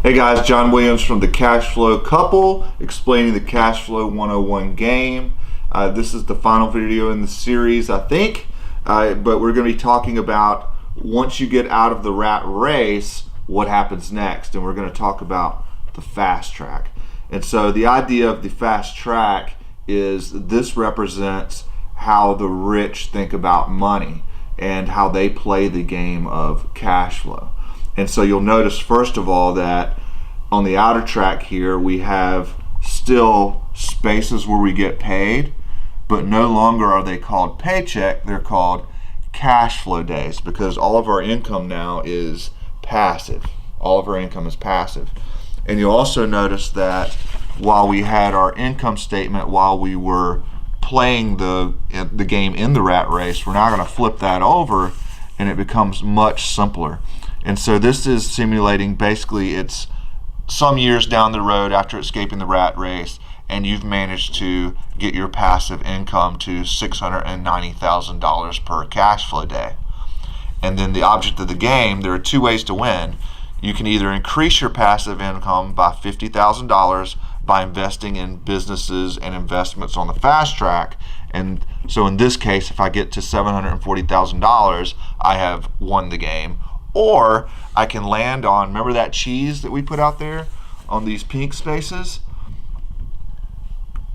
Hey guys, John Williams from The Cashflow Couple, explaining the Cashflow 101 game. This is the final video in the series, I think, but we're going to be talking about once you get out of the rat race, what happens next, and we're going to talk about the fast track. And so the idea of the fast track is this represents how the rich think about money and how they play the game of cash flow. And so you'll notice, first of all, that on the outer track here, we have still spaces where we get paid, but no longer are they called paycheck, they're called cash flow days, because all of our income now is passive. All of our income is passive. And you'll also notice that while we had our income statement while we were playing the game in the rat race, we're now going to flip that over and it becomes much simpler. And so this is simulating, basically it's some years down the road after escaping the rat race, and you've managed to get your passive income to $690,000 per cash flow day. And then the object of the game, there are two ways to win. You can either increase your passive income by $50,000 by investing in businesses and investments on the fast track. And so in this case, if I get to $740,000, I have won the game. Or I can land on, remember that cheese that we put out there on these pink spaces?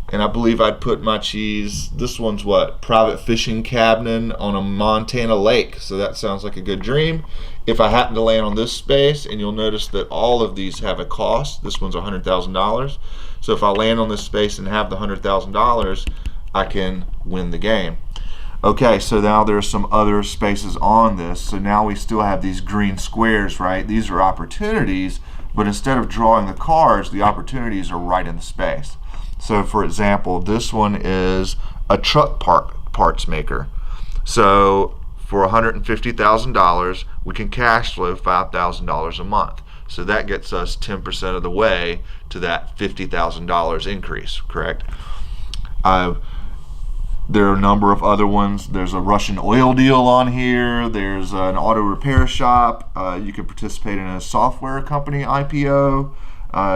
And I believe I'd put my cheese, this one's what? Private fishing cabin on a Montana lake. So that sounds like a good dream. If I happen to land on this space, and you'll notice that all of these have a cost. This one's $100,000. So if I land on this space and have the $100,000, I can win the game. Okay, so now there's some other spaces on this. So now we still have these green squares, right? These are opportunities, but instead of drawing the cards, the opportunities are right in the space. So for example, this one is a truck parts maker. So for $150,000, we can cash flow $5,000 a month. So that gets us 10% of the way to that $50,000 increase, correct? There are a number of other ones. There's a Russian oil deal on here. There's an auto repair shop. You can participate in a software company IPO.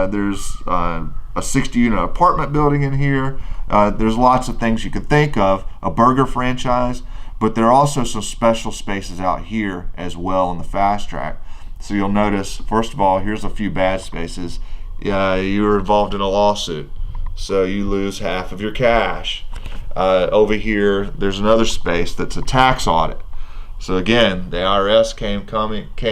There's a 60-unit apartment building in here. There's lots of things you can think of. A burger franchise. But there are also some special spaces out here as well in the fast track. So you'll notice, first of all, here's a few bad spaces. You're involved in a lawsuit, so you lose half of your cash. Over here, there's another space that's a tax audit. So again, the IRS came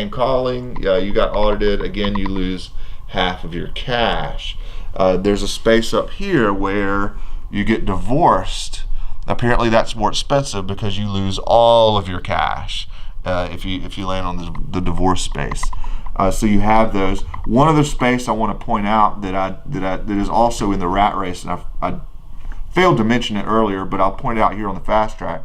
calling, you got audited, again you lose half of your cash. There's a space up here where you get divorced. Apparently that's more expensive because you lose all of your cash if you land on the divorce space. So you have those. One other space I want to point out that is also in the rat race, and I failed to mention it earlier, but I'll point it out here on the fast track.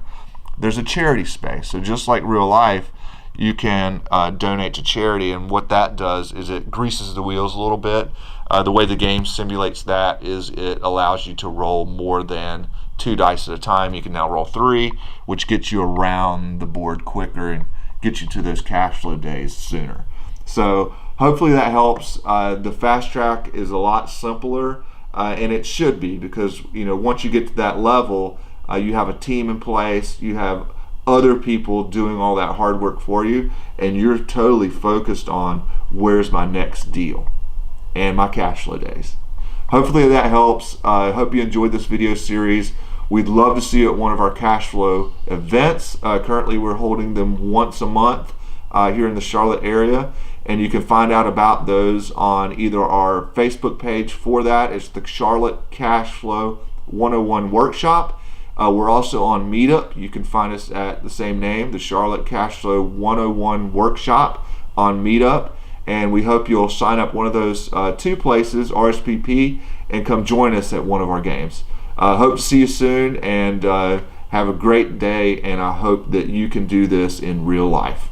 There's a charity space. So just like real life, you can donate to charity, and what that does is it greases the wheels a little bit. The way the game simulates that is it allows you to roll more than 2 dice at a time. You can now roll 3, which gets you around the board quicker and gets you to those cash flow days sooner. So hopefully that helps. The fast track is a lot simpler. And it should be, because once you get to that level, you have a team in place, you have other people doing all that hard work for you, and you're totally focused on where's my next deal and my cash flow days. Hopefully that helps. I hope you enjoyed this video series. We'd love to see you at one of our cash flow events. Currently we're holding them once a month here in the Charlotte area. And you can find out about those on either our Facebook page for that. It's the Charlotte Cashflow 101 Workshop. We're also on Meetup. You can find us at the same name, the Charlotte Cashflow 101 Workshop on Meetup. And we hope you'll sign up one of those two places, RSVP, and come join us at one of our games. Hope to see you soon, and have a great day, and I hope that you can do this in real life.